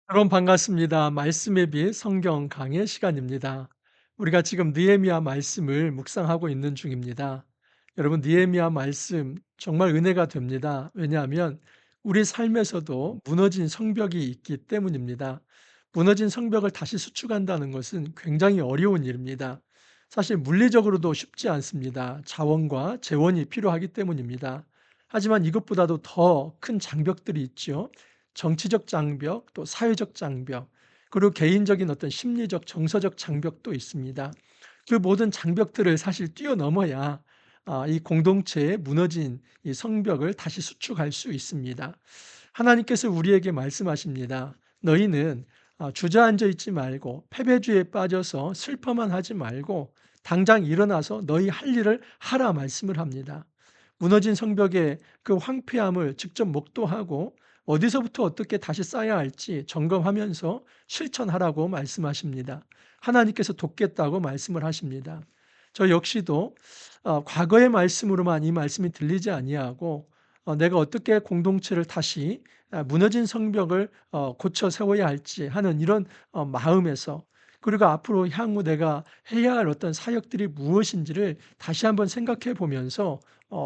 여러분 반갑습니다. 말씀의 빛 성경 강의 시간입니다. 우리가 지금 느헤미야 말씀을 묵상하고 있는 중입니다. 여러분 느헤미야 말씀 정말 은혜가 됩니다. 왜냐하면 우리 삶에서도 무너진 성벽이 있기 때문입니다. 무너진 성벽을 다시 수축한다는 것은 굉장히 어려운 일입니다. 사실 물리적으로도 쉽지 않습니다. 자원과 재원이 필요하기 때문입니다. 하지만 이것보다도 더 큰 장벽들이 있죠. 정치적 장벽, 또 사회적 장벽, 그리고 개인적인 어떤 심리적, 정서적 장벽도 있습니다. 그 모든 장벽들을 사실 뛰어넘어야 이 공동체의 무너진 이 성벽을 다시 수축할 수 있습니다. 하나님께서 우리에게 말씀하십니다. 너희는 주저앉아 있지 말고 패배주의에 빠져서 슬퍼만 하지 말고 당장 일어나서 너희 할 일을 하라 말씀을 합니다. 무너진 성벽의 그 황폐함을 직접 목도하고 어디서부터 어떻게 다시 쌓아야 할지 점검하면서 실천하라고 말씀하십니다. 하나님께서 돕겠다고 말씀을 하십니다. 저 역시도 과거의 말씀으로만 이 말씀이 들리지 아니하고 내가 어떻게 공동체를 다시 무너진 성벽을 고쳐 세워야 할지 하는 이런 마음에서, 그리고 앞으로 향후 내가 해야 할 어떤 사역들이 무엇인지를 다시 한번 생각해 보면서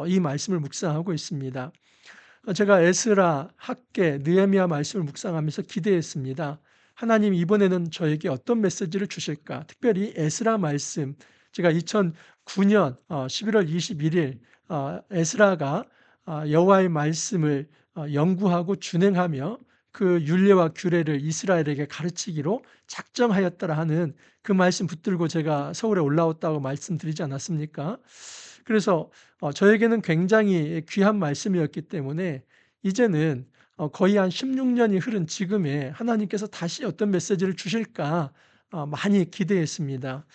이 말씀을 묵상하고 있습니다. 제가 에스라, 학개, 느헤미야 말씀을 묵상하면서 기대했습니다. 하나님 이번에는 저에게 어떤 메시지를 주실까? 특별히 에스라 말씀, 제가 2009년 11월 21일 에스라가 여호와의 말씀을 연구하고 준행하며 그 율례와 규례를 이스라엘에게 가르치기로 작정하였더라 하는 그 말씀 붙들고 제가 서울에 올라왔다고 말씀드리지 않았습니까? 그래서 저에게는 굉장히 귀한 말씀이었기 때문에 이제는 거의 한 16년이 흐른 지금에 하나님께서 다시 어떤 메시지를 주실까 많이 기대했습니다.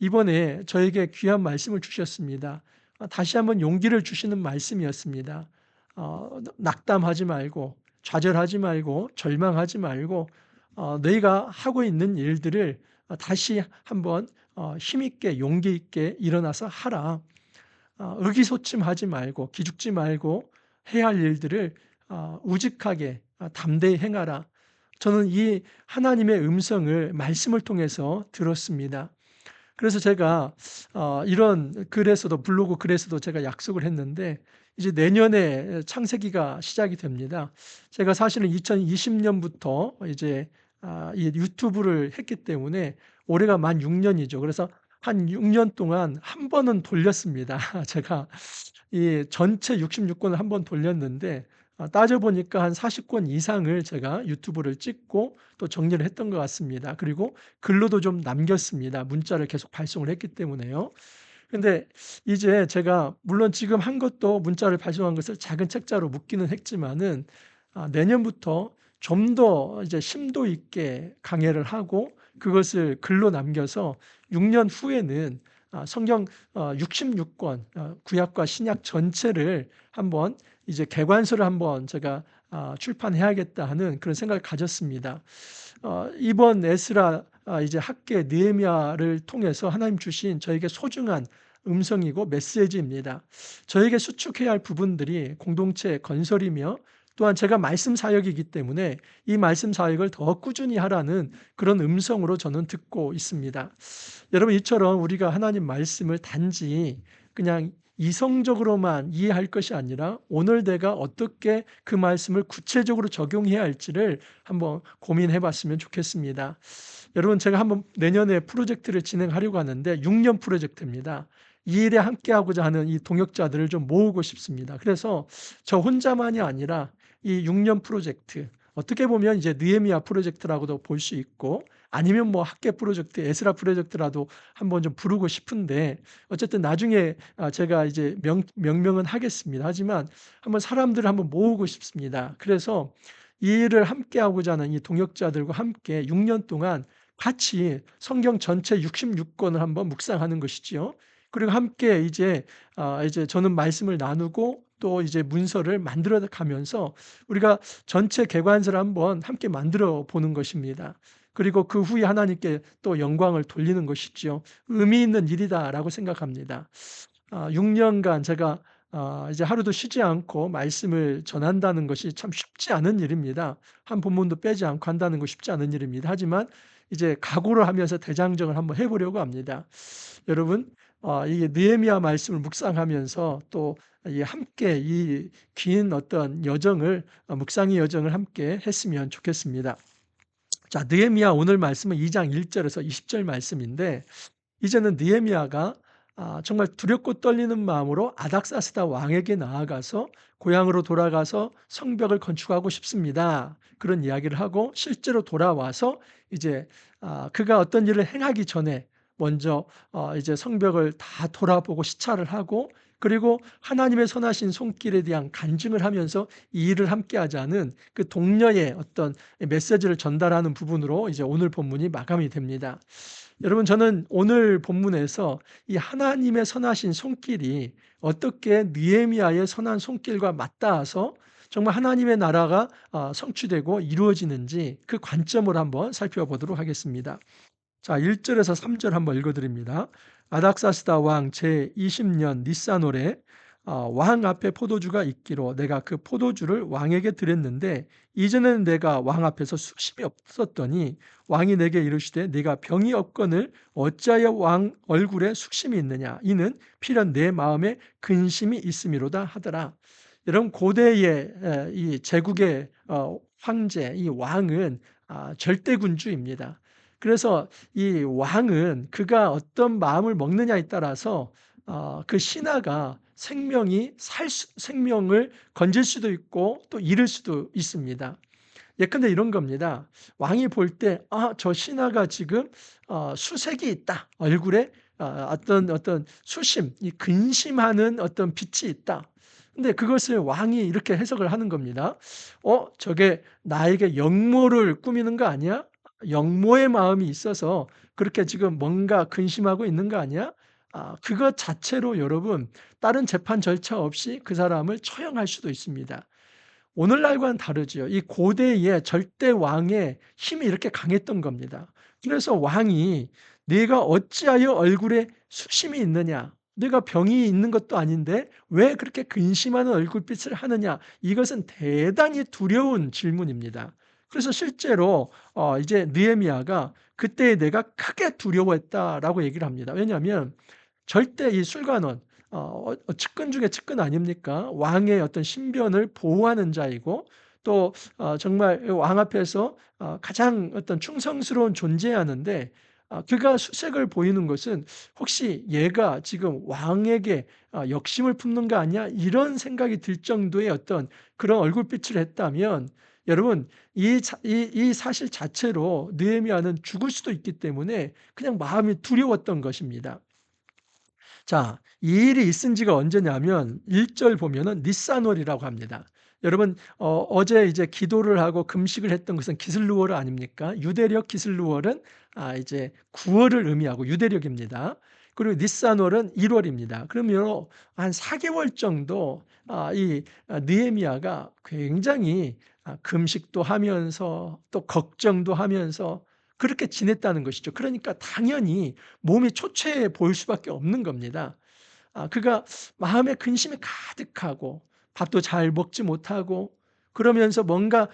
이번에 저에게 귀한 말씀을 주셨습니다. 다시 한번 용기를 주시는 말씀이었습니다. 낙담하지 말고 좌절하지 말고 절망하지 말고 너희가 하고 있는 일들을 다시 한번 힘있게 용기 있게 일어나서 하라. 의기소침하지 말고 기죽지 말고 해야 할 일들을 우직하게 담대히 행하라. 저는 이 하나님의 음성을 말씀을 통해서 들었습니다. 그래서 제가 이런 글에서도, 블로그 글에서도 제가 약속을 했는데 이제 내년에 창세기가 시작이 됩니다. 제가 사실은 2020년부터 이제 이 유튜브를 했기 때문에 올해가 만 6년이죠. 그래서 한 6년 동안 한 번은 돌렸습니다. 제가 이 전체 66권을 한 번 돌렸는데 따져 보니까 한 40권 이상을 제가 유튜브를 찍고 또 정리를 했던 것 같습니다. 그리고 글로도 좀 남겼습니다. 문자를 계속 발송을 했기 때문에요. 근데 이제 제가 물론 지금 한 것도 문자를 발송한 것을 작은 책자로 묶기는 했지만은 내년부터 좀 더 이제 심도 있게 강해를 하고 그것을 글로 남겨서 6년 후에는 성경 66권 구약과 신약 전체를 한번 이제 개관서를 한번 제가 출판해야겠다 하는 그런 생각을 가졌습니다. 이번 에스라 이제 학개 느헤미야를 통해서 하나님 주신 저에게 소중한 음성이고 메시지입니다. 저에게 수축해야 할 부분들이 공동체 건설이며 또한 제가 말씀 사역이기 때문에 이 말씀 사역을 더 꾸준히 하라는 그런 음성으로 저는 듣고 있습니다. 여러분 이처럼 우리가 하나님 말씀을 단지 그냥 이성적으로만 이해할 것이 아니라 오늘 내가 어떻게 그 말씀을 구체적으로 적용해야 할지를 한번 고민해 봤으면 좋겠습니다. 여러분 제가 한번 내년에 프로젝트를 진행하려고 하는데 6년 프로젝트입니다. 이 일에 함께하고자 하는 이 동역자들을 좀 모으고 싶습니다. 그래서 저 혼자만이 아니라 이 6년 프로젝트, 어떻게 보면 이제 느헤미야 프로젝트라고도 볼 수 있고 아니면 뭐 학계 프로젝트, 에스라 프로젝트라도 한번 좀 부르고 싶은데 어쨌든 나중에 제가 이제 명명은 하겠습니다. 하지만 한번 사람들을 한번 모으고 싶습니다. 그래서 이 일을 함께하고자 하는 이 동역자들과 함께 6년 동안 같이 성경 전체 66권을 한번 묵상하는 것이지요. 그리고 함께 이제 저는 말씀을 나누고 또 이제 문서를 만들어 가면서 우리가 전체 개관서를 한번 함께 만들어 보는 것입니다. 그리고 그 후에 하나님께 또 영광을 돌리는 것이지요. '의미 있는 일이다.'라고 생각합니다. 6년간 제가 이제 하루도 쉬지 않고 말씀을 전한다는 것이 참 쉽지 않은 일입니다. 한 본문도 빼지 않고 한다는 거 쉽지 않은 일입니다. 하지만 이제 각오를 하면서 대장정을 한번 해 보려고 합니다. 여러분, 이게 느헤미야 말씀을 묵상하면서 또 이 함께 이 긴 어떤 여정을 묵상의 여정을 함께 했으면 좋겠습니다. 자, 느헤미야 오늘 말씀은 2장 1 절에서 20절 말씀인데, 이제는 느헤미야가 정말 두렵고 떨리는 마음으로 아닥사스다 왕에게 나아가서 고향으로 돌아가서 성벽을 건축하고 싶습니다. 그런 이야기를 하고 실제로 돌아와서 이제 그가 어떤 일을 행하기 전에 먼저 이제 성벽을 다 돌아보고 시찰을 하고, 그리고 하나님의 선하신 손길에 대한 간증을 하면서 이 일을 함께 하자는 그 독려의 어떤 메시지를 전달하는 부분으로 이제 오늘 본문이 마감이 됩니다. 여러분, 저는 오늘 본문에서 이 하나님의 선하신 손길이 어떻게 느헤미야의 선한 손길과 맞닿아서 정말 하나님의 나라가 성취되고 이루어지는지 그 관점을 한번 살펴보도록 하겠습니다. 자, 1 절에서 3절 한번 읽어 드립니다. 아닥사스다 왕 제 20년 니산월에 왕 앞에 포도주가 있기로 내가 그 포도주를 왕에게 드렸는데, 이전에는 내가 왕 앞에서 수심이 없었더니 왕이 내게 이르시되 네가 병이 없거늘 어찌하여 왕 얼굴에 숙심이 있느냐, 이는 필연 내 마음에 근심이 있음이로다 하더라. 여러분, 고대의 이 제국의 황제, 이 왕은 절대 군주입니다. 그래서 이 왕은 그가 어떤 마음을 먹느냐에 따라서 그 신하가 생명을 건질 수도 있고 또 잃을 수도 있습니다. 예컨대 이런 겁니다. 왕이 볼 때 저 신하가 지금 수색이 있다. 얼굴에 어떤 수심, 이 근심하는 어떤 빛이 있다. 근데 그것을 왕이 이렇게 해석을 하는 겁니다. 저게 나에게 역모를 꾸미는 거 아니야? 역모의 마음이 있어서 그렇게 지금 뭔가 근심하고 있는 거 아니야? 그것 자체로 여러분, 다른 재판 절차 없이 그 사람을 처형할 수도 있습니다. 오늘날과는 다르지요. 이 고대의 절대 왕의 힘이 이렇게 강했던 겁니다. 그래서 왕이 "네가 어찌하여 얼굴에 수심이 있느냐? 네가 병이 있는 것도 아닌데 왜 그렇게 근심하는 얼굴빛을 하느냐?" 이것은 대단히 두려운 질문입니다. 그래서 실제로 이제 느헤미야가 "그때 내가 크게 두려워했다."라고 얘기를 합니다. 왜냐하면 절대 이 술관원, 측근 중에 측근 아닙니까? 왕의 어떤 신변을 보호하는 자이고, 또 정말 왕 앞에서 가장 어떤 충성스러운 존재하는데, 그가 수색을 보이는 것은 '혹시 얘가 지금 왕에게 역심을 품는 거 아니야?' 이런 생각이 들 정도의 어떤 그런 얼굴빛을 했다면, 여러분, 이 사실 자체로 느헤미야는 죽을 수도 있기 때문에 그냥 마음이 두려웠던 것입니다. 자, 이 일이 있은 지가 언제냐면 1절 보면은 니산월이라고 합니다. 여러분, 어제 이제 기도를 하고 금식을 했던 것은 기슬루월 아닙니까? 유대력 기슬루월은 이제 9 월을 의미하고 유대력입니다. 그리고 니산월은 1 월입니다. 그러면 한 4 개월 정도 이 느헤미야가 굉장히 금식도 하면서 또 걱정도 하면서 그렇게 지냈다는 것이죠. 그러니까 당연히 몸이 초췌해 보일 수밖에 없는 겁니다. 그가 마음에 근심이 가득하고 밥도 잘 먹지 못하고 그러면서 뭔가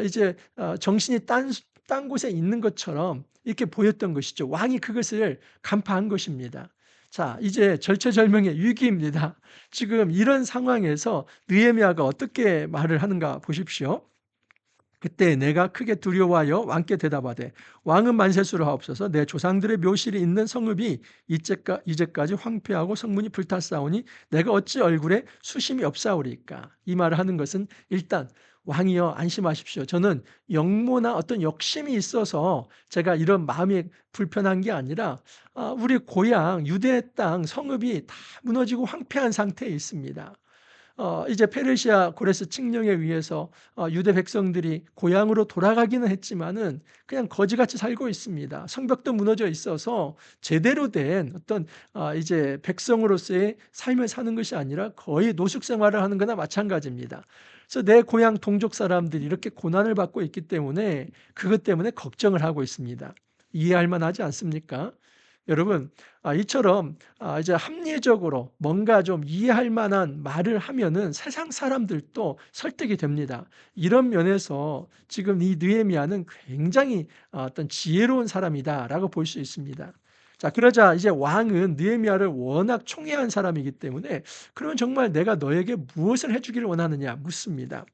이제 정신이 딴 곳에 있는 것처럼 이렇게 보였던 것이죠. 왕이 그것을 간파한 것입니다. 자, 이제 절체절명의 위기입니다. 지금 이런 상황에서 느헤미야가 어떻게 말을 하는가 보십시오. 그때 내가 크게 두려워하여 왕께 대답하되 왕은 만세수를 하옵소서. 내 조상들의 묘실이 있는 성읍이 이제까지 황폐하고 성문이 불탔사오니 내가 어찌 얼굴에 수심이 없사오리까. 이 말을 하는 것은 일단 왕이여 안심하십시오. 저는 역모나 어떤 욕심이 있어서 제가 이런 마음이 불편한 게 아니라 우리 고향 유대 땅 성읍이 다 무너지고 황폐한 상태에 있습니다. 이제 페르시아 고레스 칙령에 의해서 유대 백성들이 고향으로 돌아가기는 했지만은 그냥 거지같이 살고 있습니다. 성벽도 무너져 있어서 제대로 된 어떤 이제 백성으로서의 삶을 사는 것이 아니라 거의 노숙 생활을 하는 거나 마찬가지입니다. 그래서 내 고향 동족 사람들이 이렇게 고난을 받고 있기 때문에 그것 때문에 걱정을 하고 있습니다. 이해할 만하지 않습니까? 여러분 이처럼 이제 합리적으로 뭔가 좀 이해할 만한 말을 하면은 세상 사람들도 설득이 됩니다. 이런 면에서 지금 이 느헤미야는 굉장히 어떤 지혜로운 사람이다라고 볼 수 있습니다. 자 그러자 이제 왕은 느헤미야를 워낙 총애한 사람이기 때문에 "그러면 정말 내가 너에게 무엇을 해 주기를 원하느냐?" 묻습니다.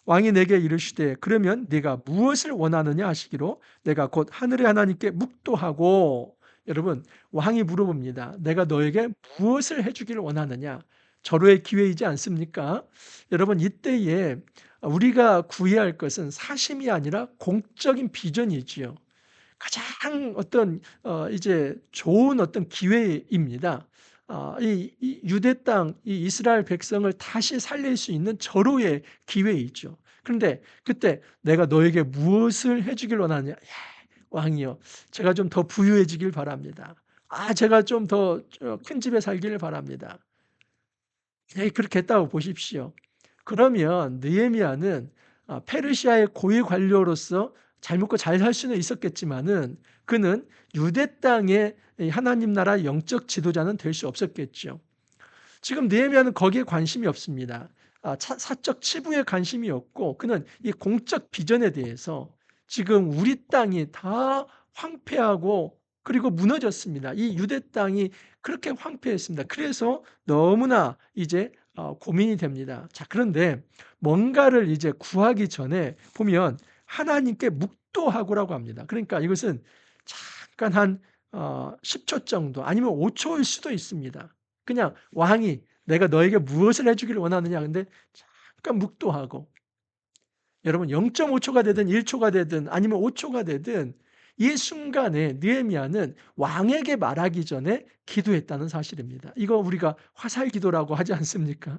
왕이 내게 이르시되 "그러면 네가 무엇을 원하느냐?" 하시기로 "내가 곧 하늘의 하나님께 묵도하고." 여러분 왕이 물어봅니다. "내가 너에게 무엇을 해 주기를 원하느냐?" 절호의 기회이지 않습니까? 여러분 이때에 우리가 구해야 할 것은 사심이 아니라 공적인 비전이지요. 가장 어떤 이제 좋은 어떤 기회입니다. 이 유대 땅 이 이스라엘 백성을 다시 살릴 수 있는 절호의 기회이죠. 그런데 그때 "내가 너에게 무엇을 해 주길 원하냐?" "야 왕이여 제가 좀 더 부유해지길 바랍니다. 제가 좀 더 큰 집에 살기를 바랍니다." 예 그렇게 했다고 보십시오. 그러면 느헤미야는 페르시아의 고위 관료로서 잘 먹고 잘 살 수는 있었겠지만은 그는 유대 땅의 이 하나님 나라 영적 지도자는 될 수 없었겠죠. 지금 느헤미야는 거기에 관심이 없습니다. 사적 치부에 관심이 없고 그는 이 공적 비전에 대해서 지금 우리 땅이 다 황폐하고 그리고 무너졌습니다. 이 유대 땅이 그렇게 황폐했습니다. 그래서 너무나 이제 고민이 됩니다. 자 그런데 뭔가를 이제 구하기 전에 보면 하나님께 묵도하고라고 합니다. 그러니까 이것은 잠깐 한 10초 정도 아니면 5 초일 수도 있습니다. 그냥 왕이 "내가 너에게 무엇을 해 주기를 원하느냐." 근데 잠깐 묵도하고 여러분 0.5 초가 되든 1 초가 되든 아니면 5 초가 되든 이 순간에 느헤미야는 왕에게 말하기 전에 기도했다는 사실입니다. 이거 우리가 화살 기도라고 하지 않습니까?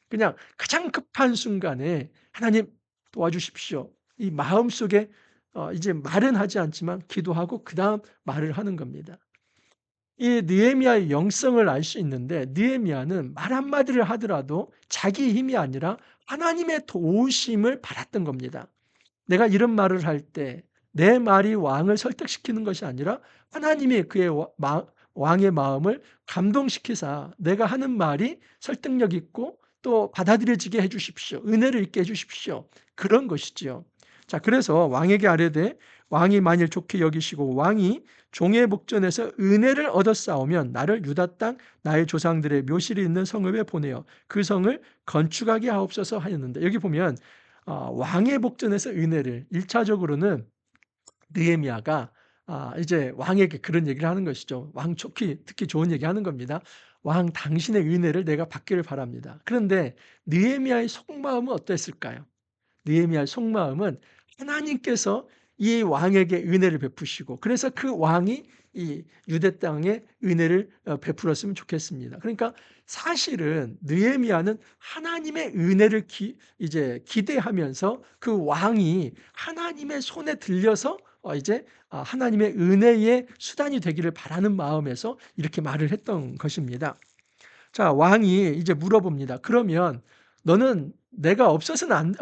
그냥 가장 급한 순간에 "하나님 도와주십시오." 이 마음속에 이제 말은 하지 않지만 기도하고 그다음 말을 하는 겁니다. 이 느헤미야의 영성을 알 수 있는데 느헤미야는 말 한마디를 하더라도 자기 힘이 아니라 하나님의 도우심을 받았던 겁니다. 내가 이런 말을 할 때 내 말이 왕을 설득시키는 것이 아니라 하나님이 그의 왕의 마음을 감동시키사 내가 하는 말이 설득력 있고 또 받아들여지게 해 주십시오. 은혜를 있게 해 주십시오. 그런 것이지요. 자 그래서 왕에게 아뢰되 왕이 만일 좋게 여기시고 왕이 종의 목전에서 은혜를 얻었사오면 나를 유다 땅 나의 조상들의 묘실이 있는 성읍에 보내어 그 성을 건축하게 하옵소서 하였는데 여기 보면 왕의 복전에서 은혜를 1 차적으로는 느헤미야가 이제 왕에게 그런 얘기를 하는 것이죠. 왕 좋게 듣기 좋은 얘기하는 겁니다. "왕 당신의 은혜를 내가 받기를 바랍니다." 그런데 느헤미야의 속마음은 어땠을까요? 느헤미야의 속마음은 하나님께서 이 왕에게 은혜를 베푸시고 그래서 그 왕이 이 유대 땅에 은혜를 베풀었으면 좋겠습니다. 그러니까 사실은 느헤미야는 하나님의 은혜를 이제 기대하면서 그 왕이 하나님의 손에 들려서 이제 하나님의 은혜의 수단이 되기를 바라는 마음에서 이렇게 말을 했던 것입니다. 자 왕이 이제 물어봅니다. "그러면 너는 내가 없어서는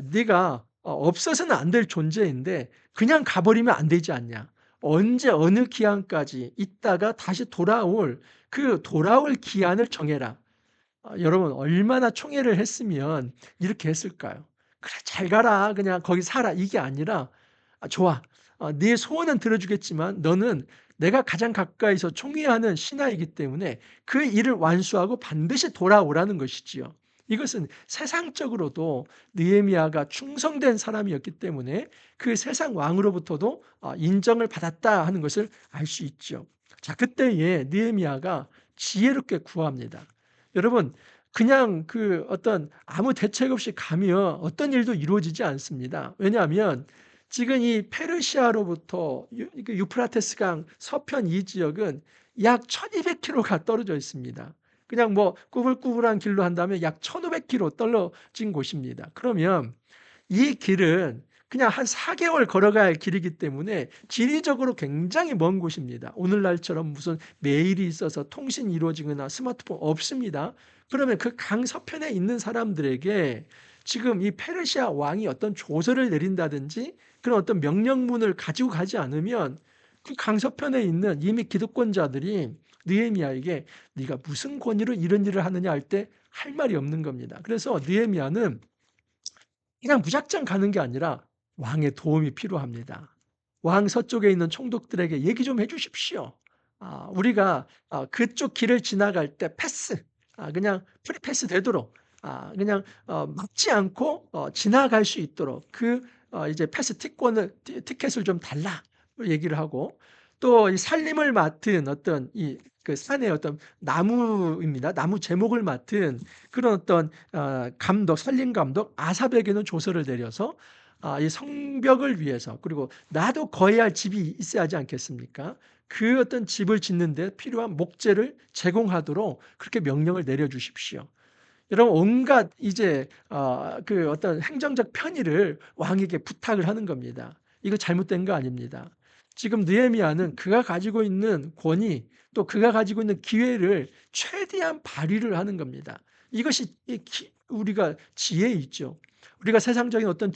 네가 없어서는 안 될 존재인데 그냥 가 버리면 안 되지 않냐. 언제 어느 기한까지 있다가 다시 돌아올 그 돌아올 기한을 정해라." 여러분 얼마나 총애를 했으면 이렇게 했을까요? "그래 잘 가라. 그냥 거기 살아." 이게 아니라 좋아. 네 소원은 들어 주겠지만 너는 내가 가장 가까이서 총애하는 신하이기 때문에 그 일을 완수하고 반드시 돌아오라는 것이지요. 이것은 세상적으로도 느헤미야가 충성된 사람이었기 때문에 그 세상 왕으로부터도 인정을 받았다 하는 것을 알 수 있죠. 자 그때에 느헤미야가 지혜롭게 구합니다. 여러분 그냥 그 어떤 아무 대책 없이 가면 어떤 일도 이루어지지 않습니다. 왜냐하면 지금 이 페르시아로부터 그 유프라테스 강 서편 이 지역은 약 1200 킬로가 떨어져 있습니다. 그냥 뭐 꾸불꾸불한 길로 한다면 약 1500 킬로 떨어진 곳입니다. 그러면 이 길은 그냥 한 4 개월 걸어가야 할 길이기 때문에 지리적으로 굉장히 먼 곳입니다. 오늘날처럼 무슨 메일이 있어서 통신이 이루어지거나 스마트폰 없습니다. 그러면 그 강 서편에 있는 사람들에게 지금 이 페르시아 왕이 어떤 조서를 내린다든지 그런 어떤 명령문을 가지고 가지 않으면 그 강서편에 있는 이미 기득권자들이 느헤미야에게 "네가 무슨 권위로 이런 일을 하느냐." 할 때 할 말이 없는 겁니다. 그래서 느헤미야는 그냥 무작정 가는 게 아니라 왕의 도움이 필요합니다. "왕 서쪽에 있는 총독들에게 얘기 좀 해 주십시오. 우리가 그쪽 길을 지나갈 때 패스 그냥 프리 패스 되도록 그냥 막지 않고 지나갈 수 있도록 이제 패스 티권을 티 티켓을 좀 달라." 얘기를 하고, 또 이 살림을 맡은 어떤 그 산의 어떤 나무입니다. 나무 제목을 맡은 그런 어떤 감독, 산림 감독 아삽에게는 조서를 내려서 이 성벽을 위해서, 그리고 나도 거해야 할 집이 있어야 하지 않겠습니까? 그 어떤 집을 짓는 데 필요한 목재를 제공하도록 그렇게 명령을 내려 주십시오. 이런 온갖 이제 그 어떤 행정적 편의를 왕에게 부탁을 하는 겁니다. 이거 잘못된 거 아닙니다. 지금 느헤미야는 그가 가지고 있는 권위, 또 그가 가지고 있는 기회를 최대한 발휘를 하는 겁니다. 이것이 우리가 지혜이죠. 우리가 세상적인 어떤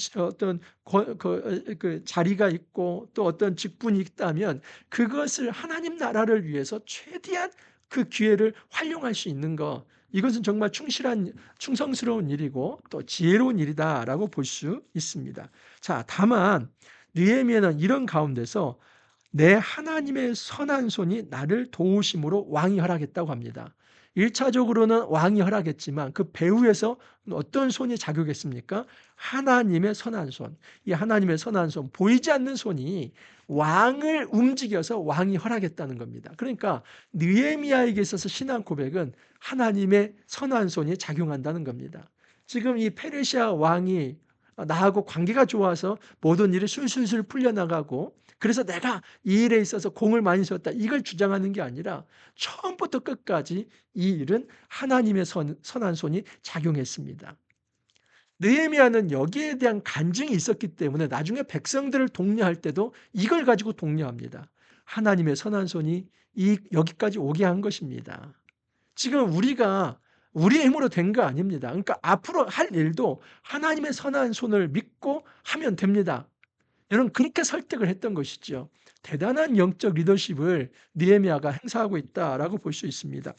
그 자리가 있고 또 어떤 직분이 있다면 그것을 하나님 나라를 위해서 최대한 그 기회를 활용할 수 있는 것, 이것은 정말 충성스러운 일이고 또 지혜로운 일이다라고 볼 수 있습니다. 자, 다만 느헤미야는 이런 가운데서 내 하나님의 선한 손이 나를 도우심으로 왕이 허락했다고 합니다. 1차적으로는 왕이 허락했지만 그 배후에서 어떤 손이 작용했습니까? 하나님의 선한 손. 이 하나님의 선한 손, 보이지 않는 손이 왕을 움직여서 왕이 허락했다는 겁니다. 그러니까 느헤미야에게 있어서 신앙 고백은 하나님의 선한 손이 작용한다는 겁니다. 지금 이 페르시아 왕이 나하고 관계가 좋아서 모든 일이 술술술 풀려나가고, 그래서 내가 이 일에 있어서 공을 많이 줬다, 이걸 주장하는 게 아니라 처음부터 끝까지 이 일은 하나님의 선한 손이 작용했습니다. 느헤미야는 여기에 대한 간증이 있었기 때문에 나중에 백성들을 독려할 때도 이걸 가지고 독려합니다. 하나님의 선한 손이 여기까지 오게 한 것입니다. 지금 우리가 우리의 힘으로 된 거 아닙니다. 그러니까 앞으로 할 일도 하나님의 선한 손을 믿고 하면 됩니다. 여러분, 그렇게 설득을 했던 것이죠. 대단한 영적 리더십을 느헤미야가 행사하고 있다라고 볼 수 있습니다.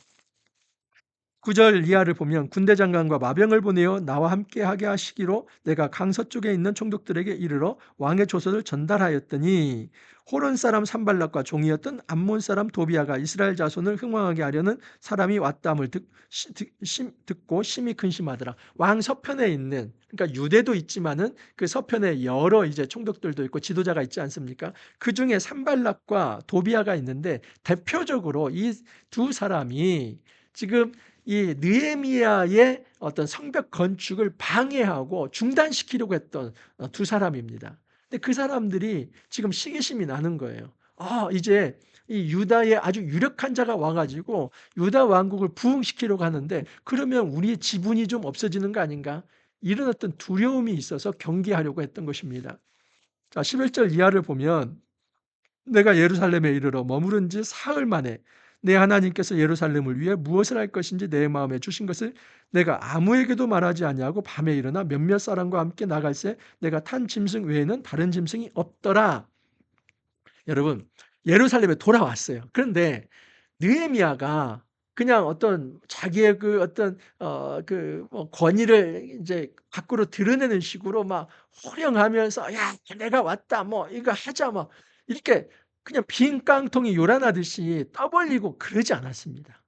9절 이하를 보면 군대 장관과 마병을 보내어 나와 함께 하게 하시기로 내가 강서쪽에 있는 총독들에게 이르러 왕의 조서를 전달하였더니 호론 사람 산발락과 종이었던 암몬 사람 도비아가 이스라엘 자손을 흥왕하게 하려는 사람이 왔다함을 듣고 심히 근심하더라. 왕 서편에 있는, 그러니까 유대도 있지만은 그 서편에 여러 이제 총독들도 있고 지도자가 있지 않습니까? 그 중에 산발락과 도비아가 있는데 대표적으로 이 두 사람이 지금 이 느헤미야의 어떤 성벽 건축을 방해하고 중단시키려고 했던 두 사람입니다. 근데 그 사람들이 지금 시기심이 나는 거예요. 이제 이 유다의 아주 유력한 자가 와 가지고 유다 왕국을 부흥시키려고 하는데 그러면 우리의 지분이 좀 없어지는 거 아닌가? 이런 어떤 두려움이 있어서 경계하려고 했던 것입니다. 자, 11절 이하를 보면 내가 예루살렘에 이르러 머무른 지 사흘 만에 내 하나님께서 예루살렘을 위해 무엇을 할 것인지 내 마음에 주신 것을 내가 아무에게도 말하지 아니하고 밤에 일어나 몇몇 사람과 함께 나갈새 내가 탄 짐승 외에는 다른 짐승이 없더라. 여러분, 예루살렘에 돌아왔어요. 그런데 느헤미야가 그냥 어떤 자기의 그 어떤 권위를 이제 밖으로 드러내는 식으로 막 호령하면서 "야, 내가 왔다." 뭐 "이거 하자." 뭐 이렇게 그냥 빈 깡통이 요란하듯이 떠벌리고 그러지 않았습니다.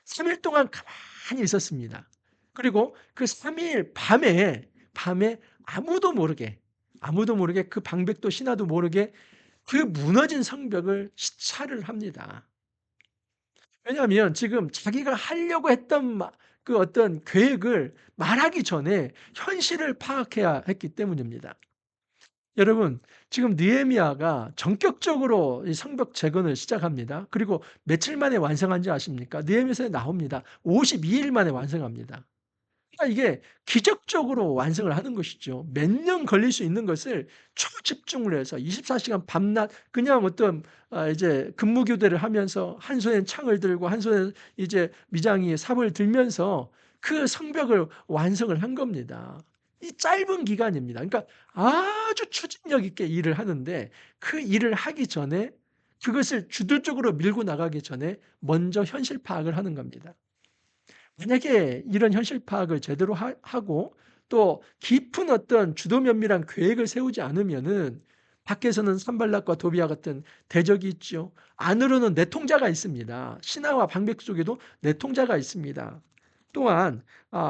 3일 동안 가만히 있었습니다. 그리고 그 3일 밤에 아무도 모르게 그 방백도 신하도 모르게 그 무너진 성벽을 시찰을 합니다. 왜냐하면 지금 자기가 하려고 했던 그 어떤 계획을 말하기 전에 현실을 파악해야 했기 때문입니다. 여러분, 지금 느헤미야가 전격적으로 이 성벽 재건을 시작합니다. 그리고 며칠 만에 완성한지 아십니까? 느헤미야서에 나옵니다. 52일 만에 완성합니다. 그러니까 이게 기적적으로 완성을 하는 것이죠. 몇 년 걸릴 수 있는 것을 초집중을 해서 24시간 밤낮 그냥 어떤 이제 근무교대를 하면서 한 손에 창을 들고 한 손에 이제 미장이 삽을 들면서 그 성벽을 완성을 한 겁니다. 이 짧은 기간입니다. 그러니까 아주 추진력 있게 일을 하는데 그 일을 하기 전에 그것을 주도적으로 밀고 나가기 전에 먼저 현실 파악을 하는 겁니다. 만약에 이런 현실 파악을 제대로 하고 또 깊은 어떤 주도 면밀한 계획을 세우지 않으면은 밖에서는 산발락과 도비아 같은 대적이 있죠. 안으로는 내통자가 있습니다. 신하와 방백 속에도 내통자가 있습니다. 또한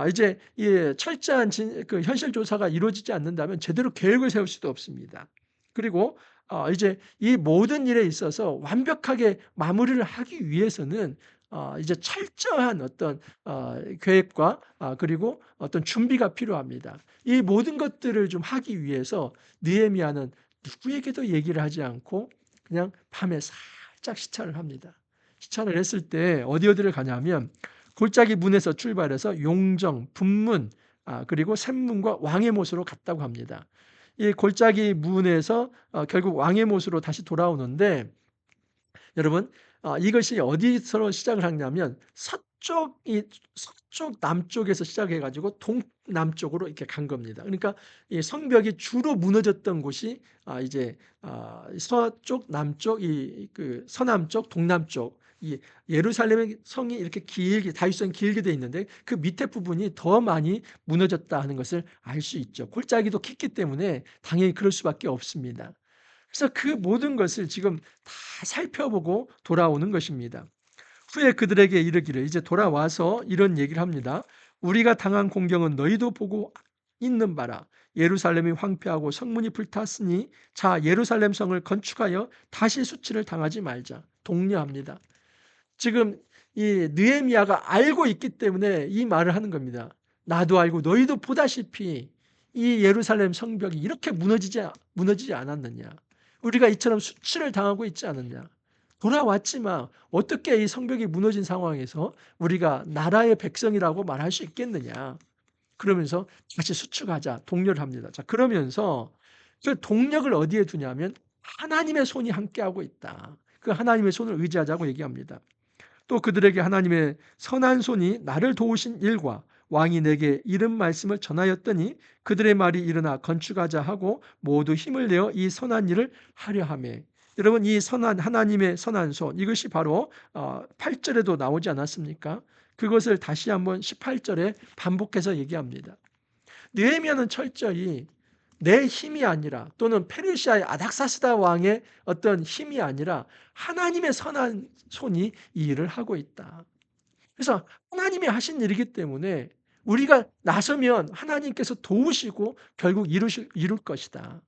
이제 이 철저한 그 현실 조사가 이루어지지 않는다면 제대로 계획을 세울 수도 없습니다. 그리고 이제 이 모든 일에 있어서 완벽하게 마무리를 하기 위해서는 이제 철저한 어떤 계획과 그리고 어떤 준비가 필요합니다. 이 모든 것들을 좀 하기 위해서 느헤미야는 누구에게도 얘기를 하지 않고 그냥 밤에 살짝 시찰을 합니다. 시찰을 했을 때 어디를 가냐면 골짜기 문에서 출발해서 용정, 분문, 그리고 샘문과 왕의 못으로 갔다고 합니다. 이 골짜기 문에서 결국 왕의 못으로 다시 돌아오는데 여러분 이것이 어디서 시작을 하냐면 서쪽 남쪽에서 시작해 가지고 동남쪽으로 이렇게 간 겁니다. 그러니까 이 성벽이 주로 무너졌던 곳이 이제 서쪽, 남쪽, 그 서남쪽, 동남쪽 이 예루살렘의 성이 이렇게 길게 다윗성이 길게 돼 있는데 그 밑에 부분이 더 많이 무너졌다 하는 것을 알 수 있죠. 골짜기도 깊기 때문에 당연히 그럴 수밖에 없습니다. 그래서 그 모든 것을 지금 다 살펴보고 돌아오는 것입니다. 후에 그들에게 이르기를 이제 돌아와서 이런 얘기를 합니다. 우리가 당한 공경은 너희도 보고 있는 바라. 예루살렘이 황폐하고 성문이 불탔으니 자 예루살렘 성을 건축하여 다시 수치를 당하지 말자. 독려합니다. 지금 이 느헤미야가 알고 있기 때문에 이 말을 하는 겁니다. 나도 알고 너희도 보다시피 이 예루살렘 성벽이 이렇게 무너지지 않았느냐. 우리가 이처럼 수치를 당하고 있지 않느냐. 돌아왔지만 어떻게 이 성벽이 무너진 상황에서 우리가 나라의 백성이라고 말할 수 있겠느냐. 그러면서 다시 수축하자 독려를 합니다. 자, 그러면서 그 동력을 어디에 두냐면 하나님의 손이 함께하고 있다. 그 하나님의 손을 의지하자고 얘기합니다. 또 그들에게 하나님의 선한 손이 나를 도우신 일과 왕이 내게 이른 말씀을 전하였더니 그들의 말이 일어나 건축하자 하고 모두 힘을 내어 이 선한 일을 하려 하매. 여러분 이 선한 하나님의 선한 손 이것이 바로 8절에도 나오지 않았습니까? 그것을 다시 한번 18절에 반복해서 얘기합니다. 느헤미야는 철저히 내 힘이 아니라 또는 페르시아의 아닥사스다 왕의 어떤 힘이 아니라 하나님의 선한 손이 이 일을 하고 있다. 그래서 하나님이 하신 일이기 때문에 우리가 나서면 하나님께서 도우시고 결국 이룰 것이다.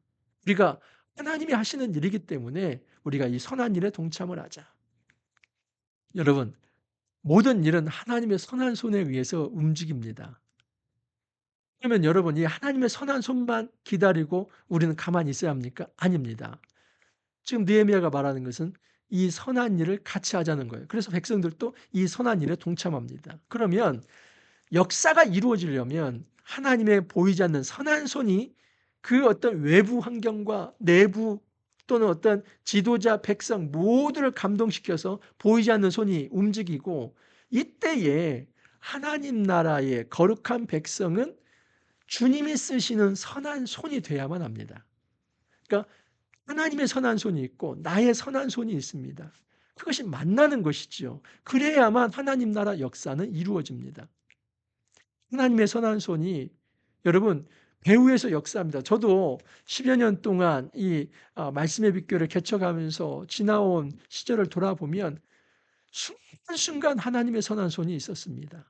우리가 하나님이 하시는 일이기 때문에 우리가 이 선한 일에 동참을 하자. 여러분, 모든 일은 하나님의 선한 손에 의해서 움직입니다. 그러면 여러분 이 하나님의 선한 손만 기다리고 우리는 가만히 있어야 합니까? 아닙니다. 지금 느헤미야가 말하는 것은 이 선한 일을 같이 하자는 거예요. 그래서 백성들도 이 선한 일에 동참합니다. 그러면 역사가 이루어지려면 하나님의 보이지 않는 선한 손이 그 어떤 외부 환경과 내부 또는 어떤 지도자, 백성 모두를 감동시켜서 보이지 않는 손이 움직이고 이때에 하나님 나라의 거룩한 백성은 주님이 쓰시는 선한 손이 돼야만 합니다. 그러니까 하나님의 선한 손이 있고 나의 선한 손이 있습니다. 그것이 만나는 것이지요. 그래야만 하나님 나라 역사는 이루어집니다. 하나님의 선한 손이 여러분 배후에서 역사합니다. 저도 10여 년 동안 이 말씀의 빛교를 개척하면서 지나온 시절을 돌아보면 순간순간 하나님의 선한 손이 있었습니다.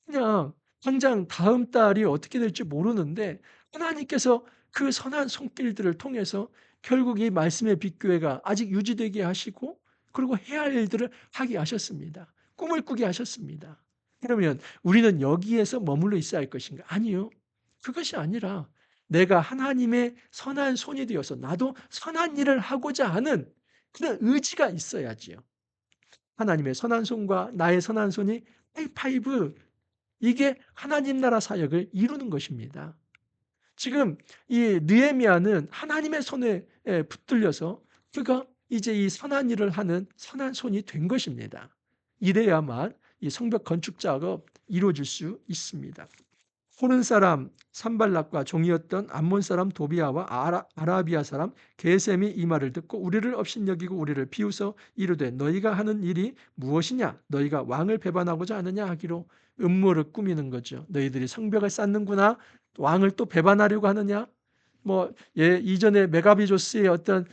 그냥 당장 다음 달이 어떻게 될지 모르는데 하나님께서 그 선한 손길들을 통해서 결국 이 말씀의 빛교회가 아직 유지되게 하시고 그리고 해야 할 일들을 하게 하셨습니다. 꿈을 꾸게 하셨습니다. 그러면 우리는 여기에서 머물러 있어야 할 것인가? 아니요. 그것이 아니라 내가 하나님의 선한 손이 되어서 나도 선한 일을 하고자 하는 그런 의지가 있어야지요. 하나님의 선한 손과 나의 선한 손이 하이파이브 이게 하나님 나라 사역을 이루는 것입니다. 지금 이 느헤미야는 하나님의 손에 붙들려서 그가 이제 이 선한 일을 하는 선한 손이 된 것입니다. 이래야만 이 성벽 건축 작업 이루어질 수 있습니다. 호른 사람 산발락과 종이었던 암몬 사람 도비아와 아라비아 사람 게셈이 이 말을 듣고 우리를 업신여기고 우리를 비웃어 이르되 너희가 하는 일이 무엇이냐 너희가 왕을 배반하고자 하느냐 하기로 음모를 꾸미는 거죠. 너희들이 성벽을 쌓는구나. 왕을 또 배반하려고 하느냐. 이전에 메가비조스의 어떤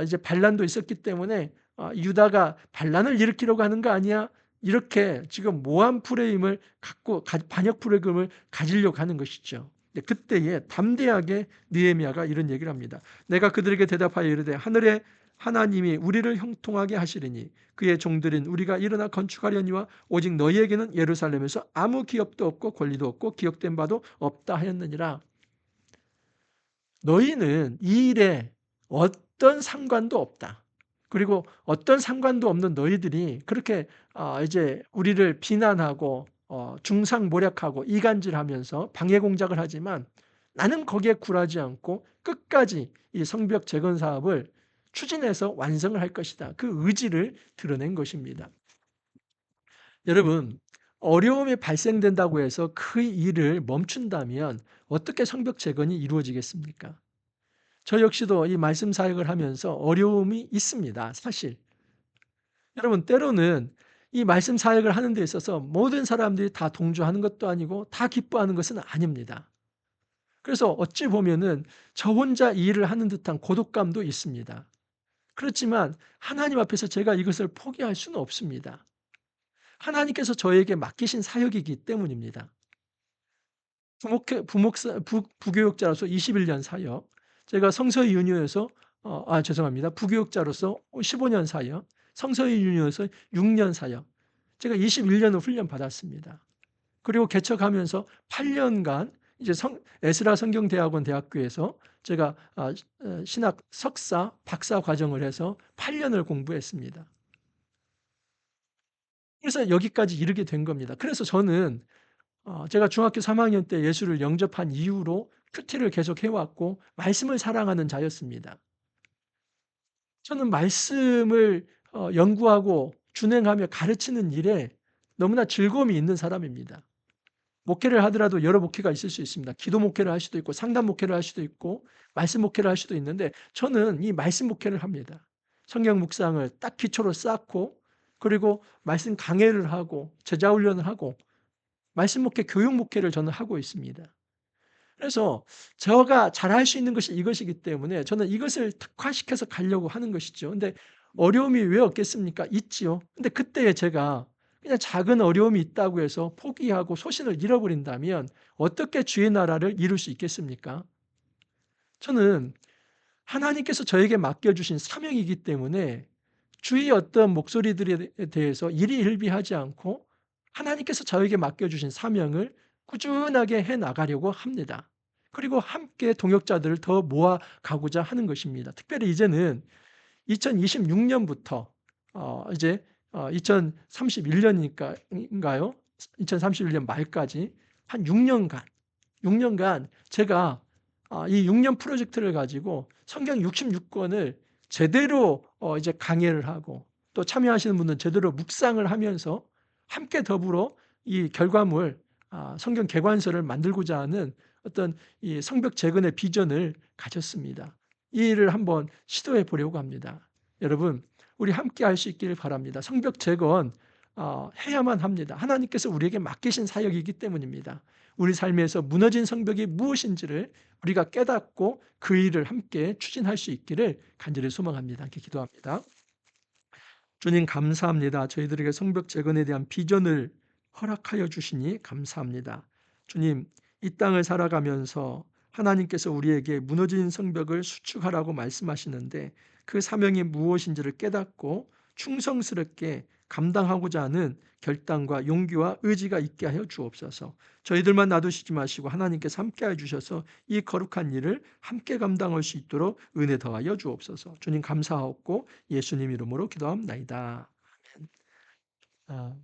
이제 반란도 있었기 때문에 유다가 반란을 일으키려고 하는 거 아니야? 이렇게 지금 모함 프레임을 갖고 반역 프레임을 가지려고 하는 것이죠. 그때에 담대하게 느헤미야가 이런 얘기를 합니다. 내가 그들에게 대답하여 이르되 하늘의 하나님이 우리를 형통하게 하시리니 그의 종들인 우리가 일어나 건축하려니와 오직 너희에게는 예루살렘에서 아무 기업도 없고 권리도 없고 기억된 바도 없다 하였느니라. 너희는 이 일에 어떤 상관도 없다. 그리고 어떤 상관도 없는 너희들이 그렇게 이제 우리를 비난하고 중상모략하고 이간질하면서 방해 공작을 하지만 나는 거기에 굴하지 않고 끝까지 이 성벽 재건 사업을 추진해서 완성을 할 것이다. 그 의지를 드러낸 것입니다. 여러분, 어려움이 발생된다고 해서 그 일을 멈춘다면 어떻게 성벽 재건이 이루어지겠습니까? 저 역시도 이 말씀 사역을 하면서 어려움이 있습니다, 사실. 여러분, 때로는 이 말씀 사역을 하는 데 있어서 모든 사람들이 다 동조하는 것도 아니고 다 기뻐하는 것은 아닙니다. 그래서 어찌 보면은 저 혼자 이 일을 하는 듯한 고독감도 있습니다. 그렇지만 하나님 앞에서 제가 이것을 포기할 수는 없습니다. 하나님께서 저에게 맡기신 사역이기 때문입니다. 부교육자로서 21년 사역, 제가 성서의 윤유에서 죄송합니다. 부교육자로서 15년 사역, 성서의 윤유에서 6년 사역, 제가 21년을 훈련 받았습니다. 그리고 개척하면서 8년간 이제 에스라 성경대학원 대학교에서 제가 신학 석사, 박사 과정을 해서 8년을 공부했습니다. 그래서 여기까지 이르게 된 겁니다. 그래서 저는 제가 중학교 3학년 때 예수를 영접한 이후로 큐티를 계속 해왔고 말씀을 사랑하는 자였습니다. 저는 말씀을 연구하고 준행하며 가르치는 일에 너무나 즐거움이 있는 사람입니다. 목회를 하더라도 여러 목회가 있을 수 있습니다. 기도 목회를 할 수도 있고 상담 목회를 할 수도 있고 말씀 목회를 할 수도 있는데 저는 이 말씀 목회를 합니다. 성경 묵상을 딱 기초로 쌓고 그리고 말씀 강해를 하고 제자 훈련을 하고 말씀 목회, 교육 목회를 저는 하고 있습니다. 그래서 제가 잘할 수 있는 것이 이것이기 때문에 저는 이것을 특화시켜서 가려고 하는 것이죠. 근데 어려움이 왜 없겠습니까? 있지요. 근데 그때에 제가 그냥 작은 어려움이 있다고 해서 포기하고 소신을 잃어버린다면 어떻게 주의 나라를 이룰 수 있겠습니까? 저는 하나님께서 저에게 맡겨주신 사명이기 때문에 주의 어떤 목소리들에 대해서 일희일비하지 않고 하나님께서 저에게 맡겨주신 사명을 꾸준하게 해나가려고 합니다. 그리고 함께 동역자들을 더 모아가고자 하는 것입니다. 특별히 이제는 2026년부터 이제 2031년인가요? 2031년 말까지 한 6년간 제가 이 6년 프로젝트를 가지고 성경 66권을 제대로 이제 강해를 하고 또 참여하시는 분들은 제대로 묵상을 하면서 함께 더불어 이 결과물 성경 개관서를 만들고자 하는 어떤 이 성벽 재건의 비전을 가졌습니다. 이 일을 한번 시도해 보려고 합니다. 여러분, 우리 함께 할 수 있기를 바랍니다. 성벽 재건 해야만 합니다. 하나님께서 우리에게 맡기신 사역이기 때문입니다. 우리 삶에서 무너진 성벽이 무엇인지를 우리가 깨닫고 그 일을 함께 추진할 수 있기를 간절히 소망합니다. 이렇게 기도합니다. 주님 감사합니다. 저희들에게 성벽 재건에 대한 비전을 허락하여 주시니 감사합니다. 주님, 이 땅을 살아가면서 하나님께서 우리에게 무너진 성벽을 수축하라고 말씀하시는데 그 사명이 무엇인지를 깨닫고 충성스럽게 감당하고자 하는 결단과 용기와 의지가 있게 하여 주옵소서. 저희들만 놔두시지 마시고 하나님께서 함께해 주셔서 이 거룩한 일을 함께 감당할 수 있도록 은혜 더하여 주옵소서. 주님 감사하옵고 예수님 이름으로 기도합나이다. 아멘.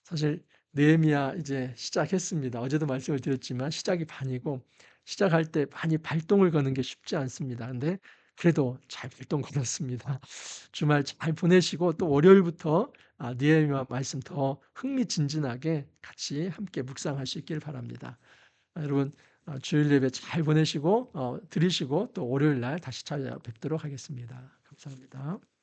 사실 느헤미야 이제 시작했습니다. 어제도 말씀을 드렸지만 시작이 반이고 시작할 때 많이 발동을 거는 게 쉽지 않습니다. 근데 그래도 잘 발동 걸었습니다. 주말 잘 보내시고 또 월요일부터 느헤미야 말씀 더 흥미진진하게 같이 함께 묵상할 수 있길 바랍니다. 여러분 주일 예배 잘 보내시고 드리시고 또 월요일 날 다시 찾아뵙도록 하겠습니다. 감사합니다.